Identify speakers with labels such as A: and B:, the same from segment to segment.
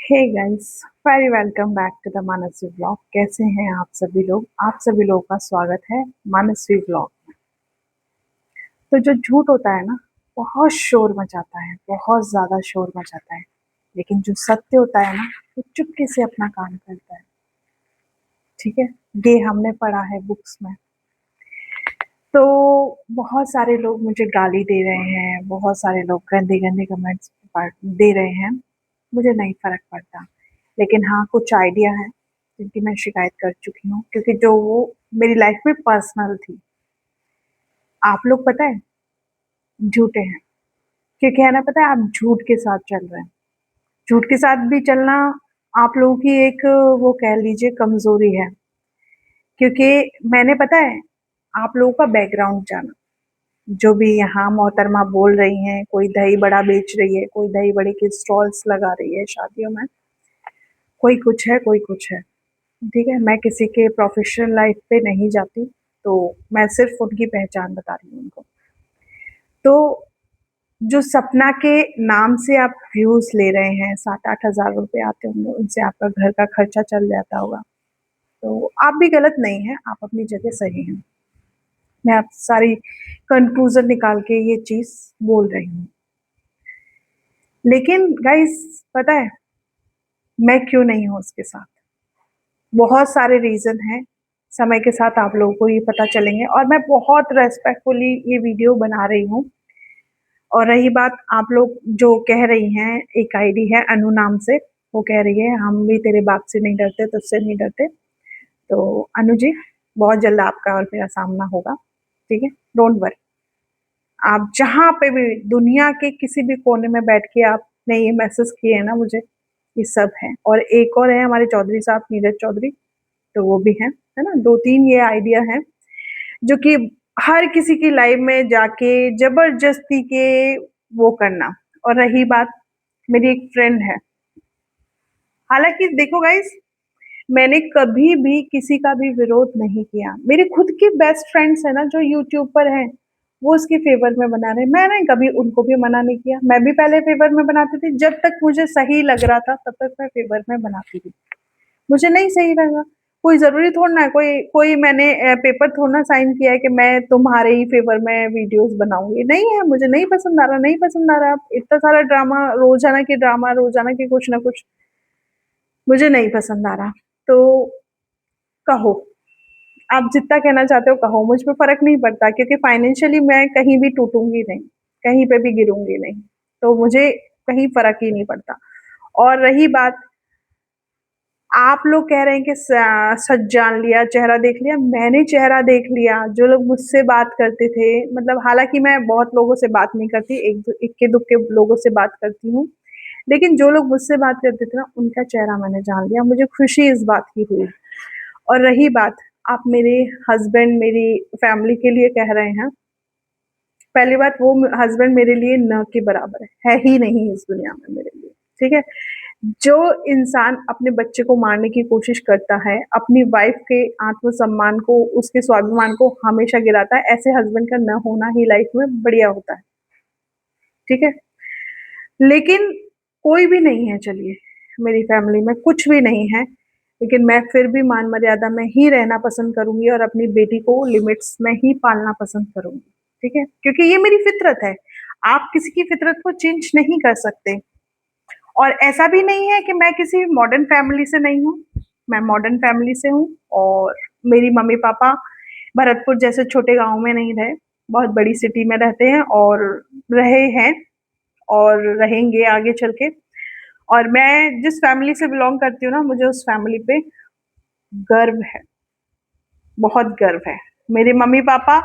A: Hey guys, very welcome back to the Manasvi vlog. कैसे हैं आप सभी लोग? आप सभी लोगों का स्वागत है मानसवी व्लॉग में। तो जो झूठ होता है ना, बहुत शोर मचाता है, बहुत ज्यादा शोर मचाता है। लेकिन जो सत्य होता है ना, वो चुपके से अपना काम करता है। ठीक है, ये हमने पढ़ा है बुक्स में। तो बहुत सारे लोग मुझे गाली दे रहे हैं, बहुत सारे लोग गंदे गंदे कमेंट्स दे रहे हैं। मुझे नहीं फर्क पड़ता। लेकिन हाँ, कुछ आइडिया है जिनकी मैं शिकायत कर चुकी हूँ, क्योंकि जो वो मेरी लाइफ में पर्सनल थी। आप लोग पता है झूठे हैं, क्योंकि है ना, पता है आप झूठ के साथ चल रहे हैं। झूठ के साथ भी चलना आप लोगों की एक, वो कह लीजिए, कमजोरी है। क्योंकि मैंने, पता है, आप लोगों का बैकग्राउंड जाना। जो भी यहाँ मोहतरमा बोल रही हैं, कोई दही बड़ा बेच रही है, कोई दही बड़े के स्टॉल्स लगा रही है शादियों में, कोई कुछ है, कोई कुछ है। ठीक है, मैं किसी के प्रोफेशनल लाइफ पे नहीं जाती, तो मैं सिर्फ उनकी पहचान बता रही हूँ उनको। तो जो सपना के नाम से आप व्यूज ले रहे हैं, 7-8 हज़ार रुपए आते होंगे, उनसे आपका घर का खर्चा चल जाता होगा। तो आप भी गलत नहीं हैं, आप अपनी जगह सही हैं। मैं आप सारी कंक्लूजन निकाल के ये चीज बोल रही हूँ। लेकिन गाइस, पता है मैं क्यों नहीं हूँ उसके साथ? बहुत सारे रीजन हैं। समय के साथ आप लोगों को ये पता चलेंगे, और मैं बहुत रेस्पेक्टफुली ये वीडियो बना रही हूँ। और रही बात, आप लोग जो कह रही हैं, एक आईडी है अनु नाम से, वो कह रही है हम भी तेरे बाप से नहीं डरते, तुझसे नहीं डरते। तो अनु जी, बहुत जल्द आपका और मेरा सामना होगा। ठीक है, डोंट वरी। आप जहाँ पे भी दुनिया के किसी भी कोने में बैठ के आपने ये मैसेज किए हैं ना मुझे, ये सब है। और एक और है हमारे चौधरी साहब, नीरज चौधरी, तो वो भी है ना। 2-3 ये आइडिया है जो कि हर किसी की लाइफ में जाके जबरदस्ती के वो करना। और रही बात, मेरी एक फ्रेंड है, हालांकि देखो गाइस, मैंने कभी भी किसी का भी विरोध नहीं किया। मेरे खुद के बेस्ट फ्रेंड्स है ना, जो यूट्यूब पर हैं, वो उसके फेवर में बना रहे, मैंने कभी उनको भी मना नहीं किया। मैं भी पहले फेवर में बनाती थी, जब तक मुझे सही लग रहा था तब तक मैं फेवर में बनाती थी। मुझे नहीं सही लगा, कोई जरूरी थोड़ा ना है, कोई कोई मैंने पेपर थोड़ा ना साइन किया है कि मैं तुम्हारे ही फेवर में वीडियोस बनाऊंगी। नहीं है, मुझे नहीं पसंद आ रहा, नहीं पसंद आ रहा। इतना सारा ड्रामा, रोजाना के ड्रामा, रोजाना के कुछ ना कुछ, मुझे नहीं पसंद आ रहा। तो कहो, आप जितना कहना चाहते हो कहो, मुझ पे फर्क नहीं पड़ता, क्योंकि फाइनेंशियली मैं कहीं भी टूटूंगी नहीं, कहीं पे भी गिरूंगी नहीं। तो मुझे कहीं फर्क ही नहीं पड़ता। और रही बात, आप लोग कह रहे हैं कि सच जान लिया, चेहरा देख लिया। मैंने चेहरा देख लिया। जो लोग मुझसे बात करते थे, मतलब हालांकि मैं बहुत लोगों से बात नहीं करती, एक इक्के दुक्के लोगों से बात करती हूँ, लेकिन जो लोग मुझसे बात करते थे ना, उनका चेहरा मैंने जान लिया। मुझे खुशी इस बात की हुई। और रही बात, आप मेरे हस्बैंड मेरी फैमिली के लिए कह रहे हैं, पहली बात, वो हस्बैंड मेरे लिए न के बराबर है ही नहीं इस दुनिया में मेरे लिए। ठीक है, जो इंसान अपने बच्चे को मारने की कोशिश करता है, अपनी वाइफ के आत्मसम्मान को, उसके स्वाभिमान को हमेशा गिराता है, ऐसे हस्बैंड का न होना ही लाइफ में बढ़िया होता है। ठीक है, लेकिन कोई भी नहीं है, चलिए, मेरी फैमिली में कुछ भी नहीं है, लेकिन मैं फिर भी मान मर्यादा में ही रहना पसंद करूंगी, और अपनी बेटी को लिमिट्स में ही पालना पसंद करूंगी। ठीक है, क्योंकि ये मेरी फितरत है। आप किसी की फितरत को चेंज नहीं कर सकते। और ऐसा भी नहीं है कि मैं किसी मॉडर्न फैमिली से नहीं हूँ, मैं मॉडर्न फैमिली से हूँ। और मेरी मम्मी पापा भरतपुर जैसे छोटे गांव में नहीं रहे, बहुत बड़ी सिटी में रहते हैं, और रहे हैं, और रहेंगे आगे चल के। और मैं जिस फैमिली से बिलोंग करती हूँ ना, मुझे उस फैमिली पे गर्व है, बहुत गर्व है। मेरे मम्मी पापा,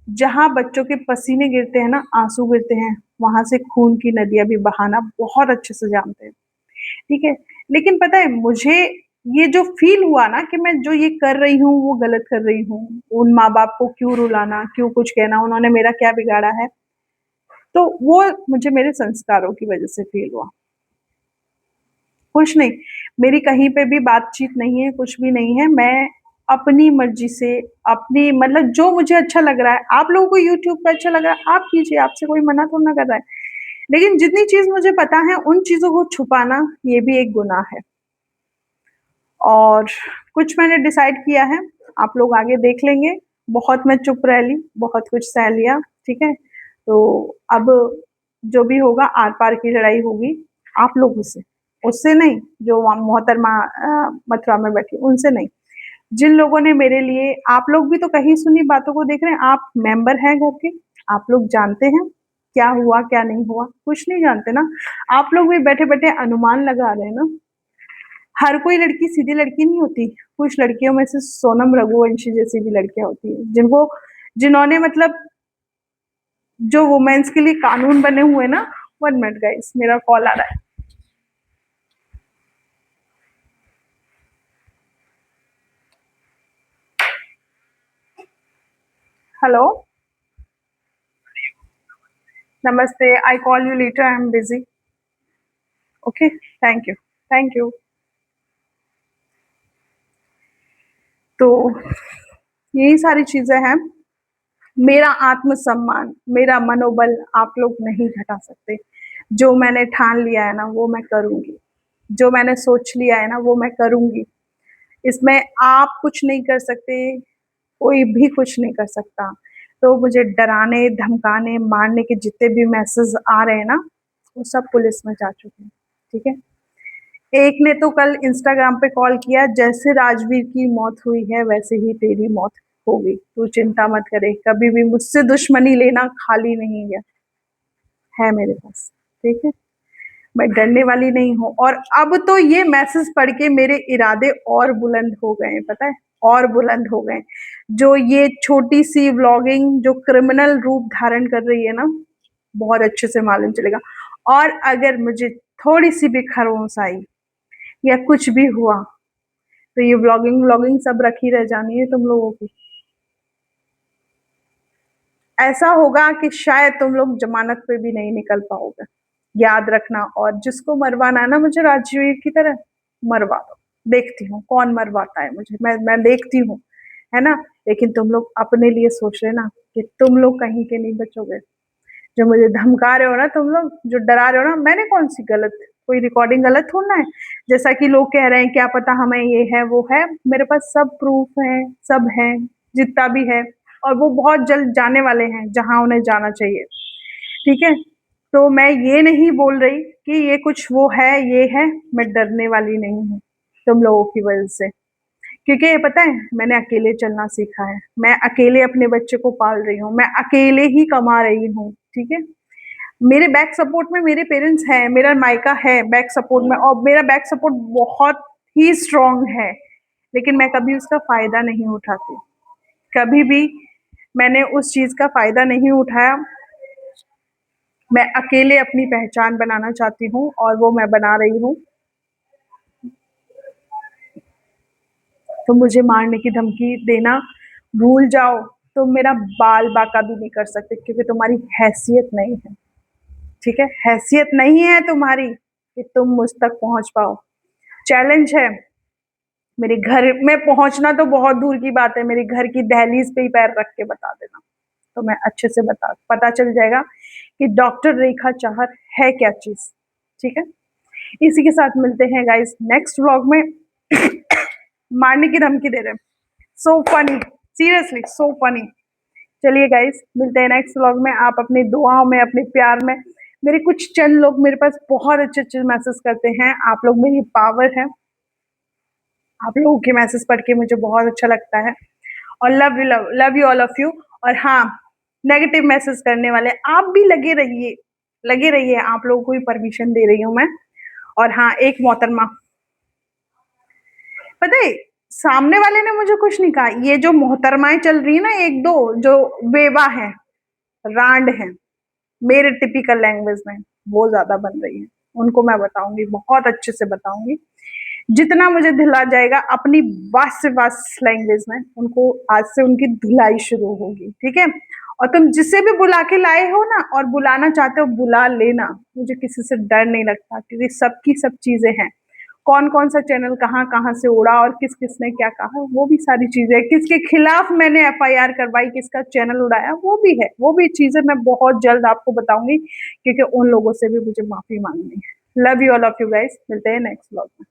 A: जहाँ बच्चों के पसीने गिरते हैं ना, आंसू गिरते हैं, वहां से खून की नदियां भी बहाना बहुत अच्छे से जानते हैं। ठीक है, लेकिन पता है मुझे, ये जो फील हुआ ना कि मैं जो ये कर रही हूँ वो गलत कर रही हूँ, उन माँ बाप को क्यों रुलाना, क्यों कुछ कहना, उन्होंने मेरा क्या बिगाड़ा है, तो वो मुझे मेरे संस्कारों की वजह से फील हुआ। कुछ नहीं, मेरी कहीं पे भी बातचीत नहीं है, कुछ भी नहीं है। मैं अपनी मर्जी से, अपनी, मतलब जो मुझे अच्छा लग रहा है, आप लोगों को यूट्यूब पे अच्छा लग रहा है, आप कीजिए, आपसे कोई मना थोड़ा ना कर रहा है। लेकिन जितनी चीज मुझे पता है उन चीजों को छुपाना ये भी एक गुनाह है। और कुछ मैंने डिसाइड किया है, आप लोग आगे देख लेंगे। बहुत मैं चुप रह ली, बहुत कुछ सह लिया, ठीक है। तो अब जो भी होगा आर पार की लड़ाई होगी आप लोगों से, उससे नहीं। जो वहाँ मोहतरमा मथुरा में बैठी उनसे नहीं, जिन लोगों ने मेरे लिए, आप लोग भी तो कहीं सुनी बातों को देख रहे हैं, आप मेंबर हैं घर के, आप लोग जानते हैं क्या हुआ क्या नहीं हुआ, कुछ नहीं जानते ना। आप लोग भी बैठे बैठे अनुमान लगा रहे हैं ना। हर कोई लड़की सीधी लड़की नहीं होती, कुछ लड़कियों में से सोनम रघुवंशी जैसी भी लड़कियां होती है, जिन्होंने मतलब जो वुमेन्स के लिए कानून बने हुए ना। 1 मिनट गाइस, मेरा कॉल आ रहा है। हेलो, नमस्ते, I call you later, I am busy. Okay, thank you, thank you. तो यही सारी चीजें हैं। मेरा आत्मसम्मान, मेरा मनोबल आप लोग नहीं घटा सकते। जो मैंने ठान लिया है ना वो मैं करूंगी, जो मैंने सोच लिया है ना वो मैं करूंगी। इसमें आप कुछ नहीं कर सकते, कोई भी कुछ नहीं कर सकता। तो मुझे डराने धमकाने मारने के जितने भी मैसेज आ रहे हैं ना, वो सब पुलिस में जा चुके हैं, ठीक है। एक ने तो कल इंस्टाग्राम पे कॉल किया, जैसे राजवीर की मौत हुई है वैसे ही तेरी मौत होगी, तू चिंता मत करे, कभी भी मुझसे दुश्मनी लेना खाली नहीं गया है मेरे पास, ठीक है। मैं डरने वाली नहीं हूँ। और अब तो ये मैसेज पढ़ के मेरे इरादे और बुलंद हो गए हैं, पता है, और बुलंद हो गए। जो ये छोटी सी व्लॉगिंग जो क्रिमिनल रूप धारण कर रही है ना, बहुत अच्छे से मालूम चलेगा। और अगर मुझे थोड़ी सी भी खरोंच आई या कुछ भी हुआ, तो ये व्लॉगिंग व्लॉगिंग सब रखी रह जानी है तुम लोगों की। ऐसा होगा कि शायद तुम लोग जमानत पे भी नहीं निकल पाओगे, याद रखना। और जिसको मरवाना है ना मुझे राजवीर की तरह, मरवा दो, देखती हूँ कौन मरवाता है मुझे, मैं देखती हूँ, है ना। लेकिन तुम लोग अपने लिए सोच रहे ना कि तुम लोग कहीं के नहीं बचोगे। जो मुझे धमका रहे हो ना तुम लोग, जो डरा रहे हो ना, मैंने कौन सी गलत, कोई रिकॉर्डिंग गलत थोड़ा है। जैसा कि लोग कह रहे हैं क्या पता हमें ये है वो है, मेरे पास सब प्रूफ है, सब है, जितना भी है। और वो बहुत जल्द जाने वाले हैं जहां उन्हें जाना चाहिए, ठीक है। तो मैं ये नहीं बोल रही कि ये कुछ वो है ये है, मैं डरने वाली नहीं हूँ तुम लोगों की वजह से। क्योंकि ये पता है मैंने अकेले चलना सीखा है, मैं अकेले अपने बच्चे को पाल रही हूँ, मैं अकेले ही कमा रही हूँ, ठीक है। मेरे बैक सपोर्ट में मेरे पेरेंट्स हैं, मेरा मायका है बैक सपोर्ट में, और मेरा बैक सपोर्ट बहुत ही स्ट्रांग है। लेकिन मैं कभी उसका फायदा नहीं उठाती, कभी भी मैंने उस चीज का फायदा नहीं उठाया। मैं अकेले अपनी पहचान बनाना चाहती हूँ और वो मैं बना रही हूँ। तो मुझे मारने की धमकी देना भूल जाओ, तुम मेरा बाल बाका भी नहीं कर सकते, क्योंकि तुम्हारी हैसियत नहीं है, ठीक है। हैसियत नहीं है तुम्हारी कि तुम मुझ तक पहुंच पाओ। चैलेंज है, मेरे घर में पहुंचना तो बहुत दूर की बात है, मेरे घर की दहलीज पे ही पैर रख के बता देना, तो मैं अच्छे से पता चल जाएगा कि डॉक्टर रेखा चाहर है क्या चीज, ठीक है। इसी के साथ मिलते हैं गाइस नेक्स्ट व्लॉग में। मारने की धमकी दे रहे हैं, so funny, seriously so funny. चलिए गाइस मिलते हैं नेक्स्ट व्लॉग में। आप अपनी दुआओं में अपने प्यार में, मेरे कुछ चंद लोग मेरे पास बहुत अच्छे अच्छे मैसेज करते हैं, आप लोग मेरी पावर है। आप लोगों के मैसेज पढ़ के मुझे बहुत अच्छा लगता है। और love you all of you. और हाँ, नेगेटिव मैसेज करने वाले आप भी लगे रहिए, लगे रहिए, आप लोगों को भी परमिशन दे रही हूँ मैं। और हाँ, एक मोहतरमा, पता है सामने वाले ने मुझे कुछ नहीं कहा, ये जो मोहतरमाएं चल रही है ना एक दो, जो बेवा है, रांड है, मेरे टिपिकल लैंग्वेज में, वो ज्यादा बन रही है। उनको मैं बताऊंगी, बहुत अच्छे से बताऊंगी, जितना मुझे धुला जाएगा अपनी वास से वास लैंग्वेज में, उनको आज से उनकी धुलाई शुरू होगी, ठीक है। और तुम जिसे भी बुला के लाए हो ना और बुलाना चाहते हो बुला लेना, मुझे किसी से डर नहीं लगता, क्योंकि सबकी सब चीजें हैं। कौन कौन सा चैनल कहाँ कहाँ से उड़ा और किस किसने क्या कहा, वो भी सारी चीजें, किसके खिलाफ मैंने एफआईआर करवाई, किसका चैनल उड़ाया, वो भी है। वो भी चीजें मैं बहुत जल्द आपको बताऊंगी, क्योंकि उन लोगों से भी मुझे माफी मांगनी है। Love you all of you guys, मिलते हैं नेक्स्ट व्लॉग में।